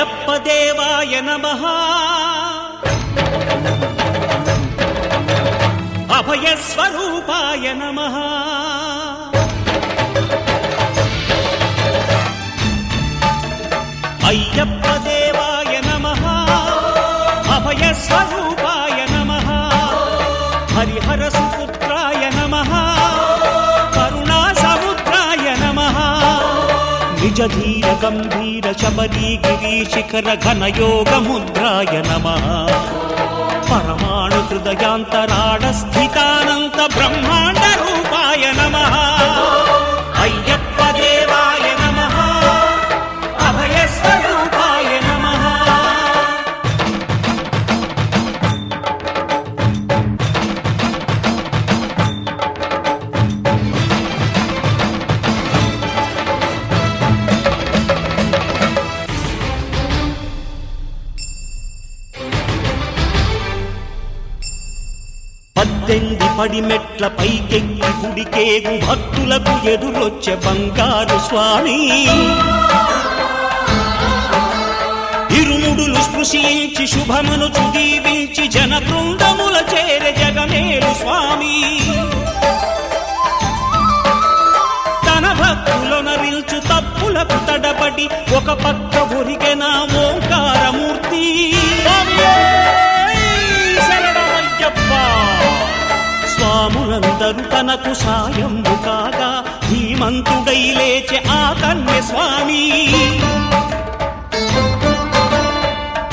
అయ్యప్ప దేవాయ నమః అభయ స్వరూపాయ నమః అయ్యప్ప దేవాయ నమః అభయ స్వరూపాయ నమః హరిహర సుపుత్రాయ నమః కరుణా సముద్రాయ నమః నిజ ధీర గంభీర శబరీ గిరి శిఖర ఘన యోగ ముద్రాయ నమః పరమాణు హృదయాంతరాడ స్థితానంత బ్రహ్మాండ రూపాయ నమః అయ్యప్ప దేవాయ నమః అభయ స్వరూపాయ నమః పద్దెంది పడిమెట్ల పైకెక్కి గుడికేగు భక్తులకు ఎదురొచ్చే బంగారు స్వామి ఇరుముడులు స్పృశించి శుభమును దీవించి జన బృందముల చేరే జగమేలు స్వామి తన భక్తులొనరిల్చు తప్పులకు తడబడి ఒక పక్క ఒరిగెన ఓంకారమూర్తి స్వాములందరూ తనకు సాయంబు కాగా ధీమంతుడై లేచే ఆ కన్య స్వామి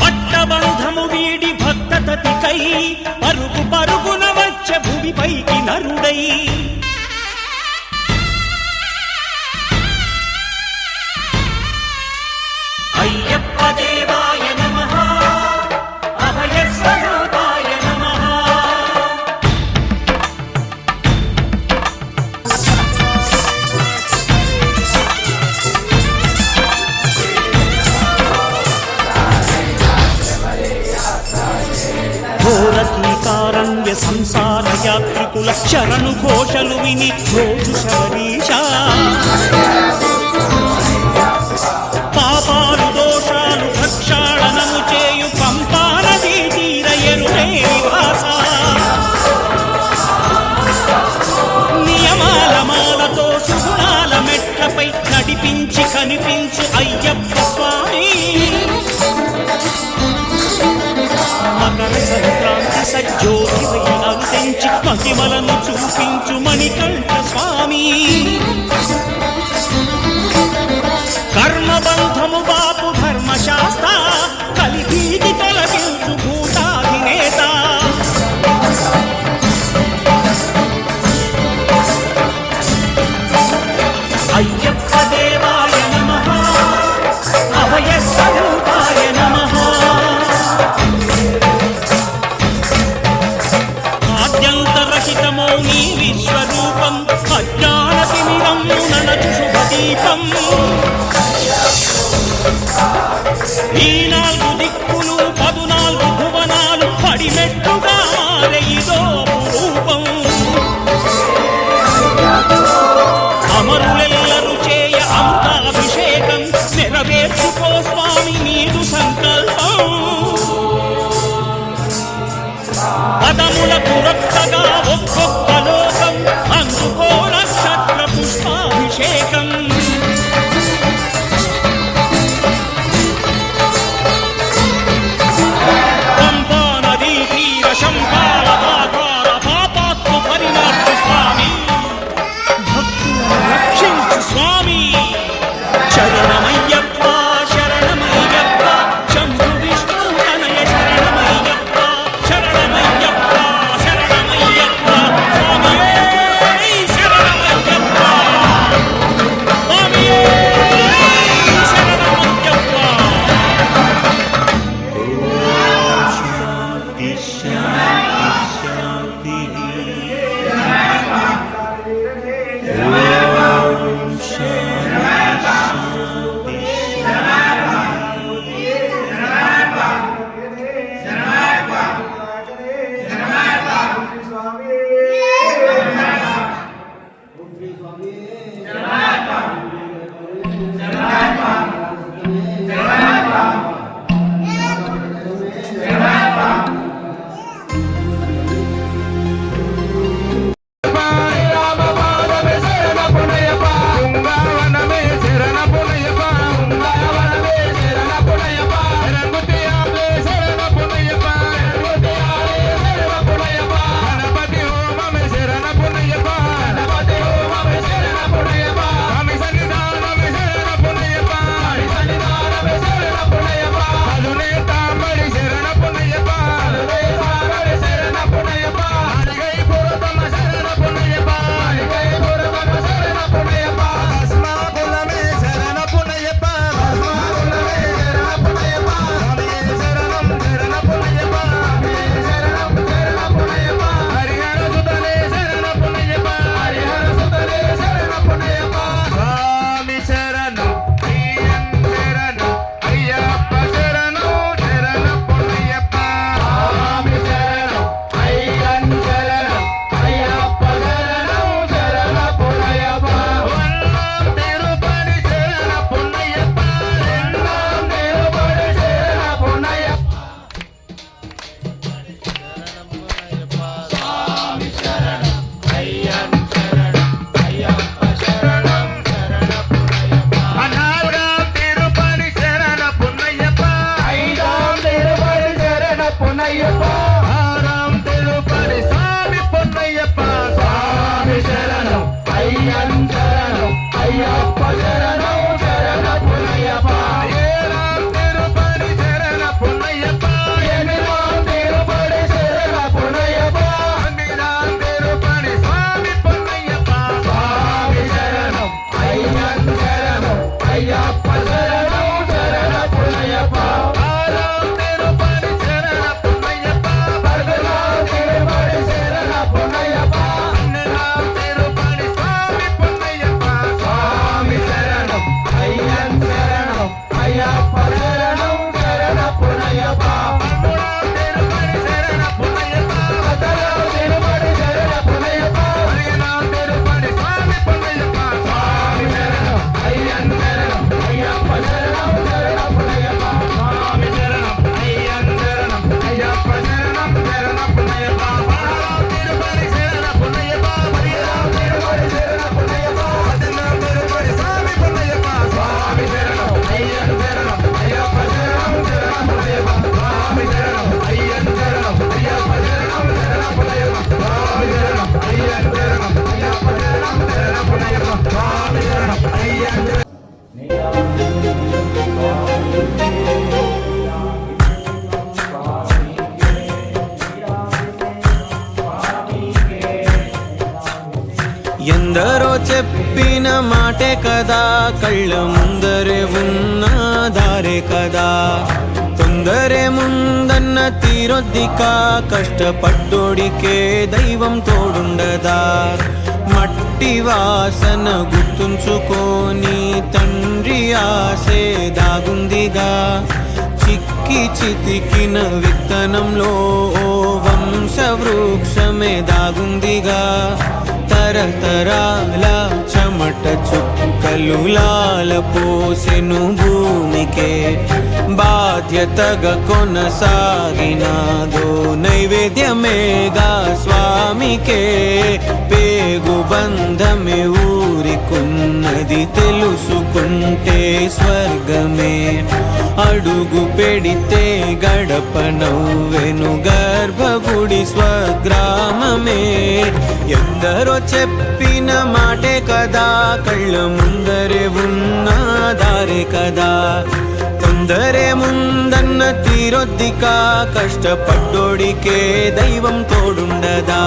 పట్టబంధము వీడి భక్తతతికై పరుగు పరుగున వచ్చే భూమిపైకి నరుడై అయ్యప్ప దేవాయ నమః అభయ స్వరూపాయ నమః ఘోరకీకారణ్య సంసార యాత్రికుల శరణు ఘోషలు విని రోజు శబరీశ పాపాలు దోషాలు ప్రక్షాళనము చేయు పంపానదీ తీరయరుడే నివాస నియమాల మాలతో సుగుణాల మెట్లపై నడిపించి కనిపించు అయ్యప్ప స్వామి మకర సంక్రాంతి సజ్జోతివై అందించి మహిమలను చూపించు మణికంఠ స్వామి కర్మబంధము బాపు ధర్మశాస్త్ర కలిగీకి తొలగించు భూతాధినేత అయ్యప్ప దేవాయ నమః అభయ స్వరూపాయ నమః ఆద్యంతరహితమౌ నీ విశ్వరూపం అజ్ఞానతిమిరం ననచు శుభదీపం ఈ నాలుగు దిక్కులు 14 భువనాలు పడిమెట్టుగా మారే ఇదో రూపం అమరులెల్లరూ చేయ అమృతాభిషేకం నెరవేర్చుకో స్వామి నీదు సంకల్పం పదములకు రక్తగా ఒక్కొక్క లోకం అందుకో నక్షత్ర పుష్పాభిషేకం పొన్నయ్యప్ప ఆరాం తిరుపతి స్వామి పొన్నయ్యప్ప స్వామి శరణం అయ్యన్ శరణం అయ్యప్ప శరణం శరణ పొన్నయ్యప్ప ఏరాం తిరుపతి శరణ పొన్నయ్యప్ప ఎనిరాం తిరుపతి శరణ పొన్నయ్యప్ప అన్నిరాం తిరుపతి స్వామి పొన్నయ్యప్ప స్వామి శరణం అయ్యన్ శరణం అయ్యప్ప శరణం శరణ పొన్నయ్యప్ప ఆరాం తిరుపతి శరణ పొన్నయ్యప్ప పరదరాం తిరుపతి శరణ పొన్నయ్యప్ప అన్నిరాం తిరుపతి స్వామి పొన్నయ్యప్ప స్వామి శరణం అయ్యన్ శరణం అయ్యప్ప శరణం శరణ పొన్నయ్యప్ప పరదరాం తిరుపతి శరణ పొన్నయ్యప్ప పరదరాం తిరుపతి శరణ పొన్నయ్యప్ప అన్నిరాం తిరుపతి స్వామి పొన్నయ్యప్ప స్వామి శరణం అయ్యన్ శరణం అయ్యప్ప శరణం శరణ పొన్నయ్యప్ప స్వామి శరణం అయ్యన్ శరణం అయ్యప్ప శరణం శరణ పొన్నయ్యప్ప పరదరాం తిరుపతి శరణ పొన్నయ్యప్ప పరదరాం తిరుపతి శరణ పొన్నయ్యప్ప పరదరాం తిరుపతి స్వామి పొన్నయ్యప్ప స్వామి శరణం అయ్యన్ శరణం అయ్యప్ప శరణం శరణ పొన్నయ్యప్ప స్వామి శరణం అయ్యన్ శరణం అయ్యప్ప శరణం శరణ పొన్నయ్యప్ప స్వామి శరణం అయ్యన్ శరణం అయ్యప్ప శరణం శరణ పొన్నయ్యప్ప స్వామి శరణం అయ్యన్ శరణం ఎందరో చెప్పిన మాటే కదా కళ్ళ ముందరే ఉన్న దారే కదా తొందరే ముందన్న తీరొద్దిక కష్టపడ్డోడికే దైవం తోడుండదా మట్టి వాసన గుర్తుంచుకొని తండ్రి ఆసే దాగుందిగా చిక్కి చితికిన విత్తనంలో ఓ వంశవృక్షమే దాగుందిగా తరతరాల చెమట చుక్కలు లాల పోసెను భూమికే బాధ్యతగా కొనసాగినాదో నైవేద్యమేగా స్వామికే పేగు బంధమే ఊరికున్నది తెలుసుకుంటే స్వర్గమే అడుగు పెడితే గడప నవ్వెను గర్భగుడి స్వగ్రామమే ఎందరో చెప్పిన మాటే కదా కళ్ళ ముందరే ఉన్న దారే కదా తొందరే ముందన్న తీరొద్దిక కష్టపడ్డోడికే దైవం తోడుండదా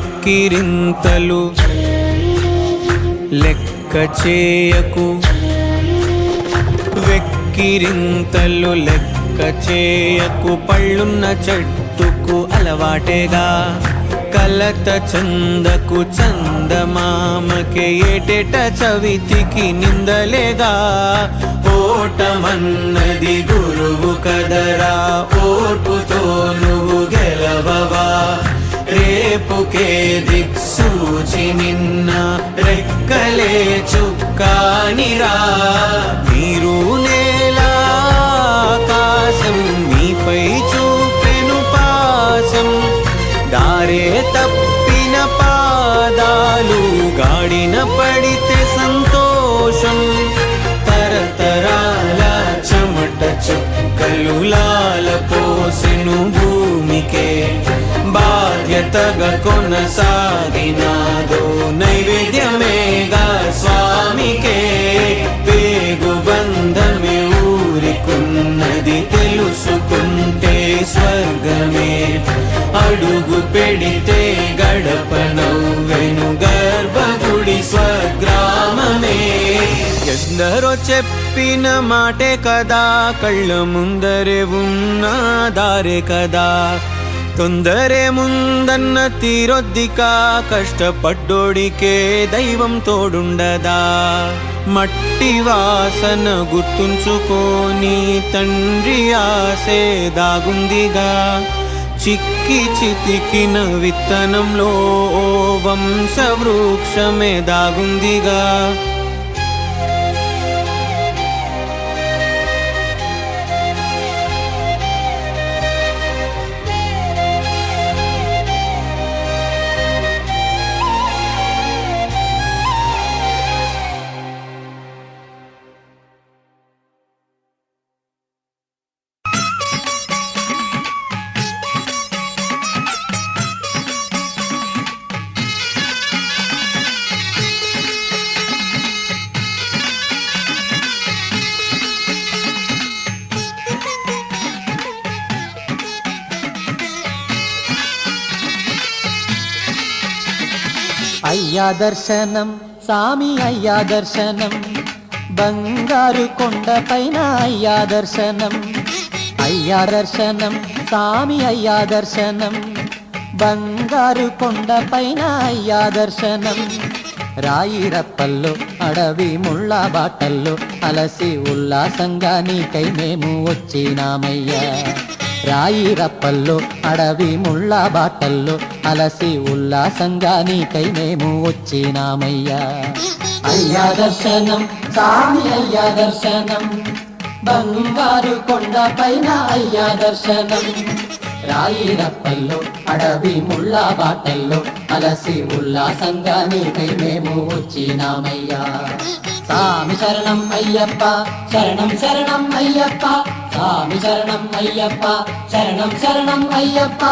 వెక్కిరింతలు లెక్క చేయకు వెక్కిరింతలు లెక్క చేయకు పళ్ళున్న చెట్టుకు అలవాటేగా కలత చందకు చందమామకే ఏటేట చవితికి నిందలేగా ఓటమన్నది గురువు కదరా ఓర్పుతో నువ్వు గెలవవా రేపుకే దిక్సూచి నిన్న రెక్కలే చుక్కానిరా మీరు నేల ఆకాశం మీపై చూపెను పాసం దారే తప్పిన పాదాలు గాడిన పడితే సంతోషం తరతరాల చెమట చుక్కలు లాల పోసెను భూమికే బాధ్యతగా కొనసాగినాదో నైవేద్యమేగా స్వామికే పేగు బంధమే ఊరికున్నది తెలుసుకుంటే స్వర్గమే అడుగు పెడితే గడప నవ్వెను గర్భగుడి స్వగ్రామమే ఎందరో చెప్పిన మాటే కదా కళ్ళ ముందరే ఉన్న దారే కదా తొందరే ముందన్న తీరొద్దిక కష్టపడ్డోడికే దైవం తోడుండదా మట్టి వాసన గుర్తుంచుకోని తండ్రి ఆసే దాగుందిగా చిక్కి చితికిన విత్తనంలో ఓ వంశవృక్షమే దాగుందిగా అయ్యా దర్శనం సామి అయ్యా దర్శనం బంగారు కొండపైన అయ్యా దర్శనం అయ్యా దర్శనం సామి అయ్యా దర్శనం బంగారు కొండపైన అయ్యా దర్శనం రాయిరప్పల్లో అడవి ముళ్ళ బాటల్లో అలసి ఉల్లాసంగా నీకై మేము వచ్చినామయ్యా రాయిరప్పల్లో అడవి ముళ్ళ బాటల్లో అలసి ఉల్లాసంగా నీకై మేము వచ్చినామయ్యా అయ్యా దర్శనం సామి అయ్యా దర్శనం బంగారు కొండ పైన అయ్యా దర్శనం రాయిరప్పల్లో అడవి ముళ్ళ బాటల్లో అలసి ఉల్లాసంగా నీకై మేము వచ్చినామయ్యా సామి శరణం అయ్యప్ప శరణం శరణం అయ్యప్ప సామి శరణం అయ్యప్ప శరణం శరణం అయ్యప్ప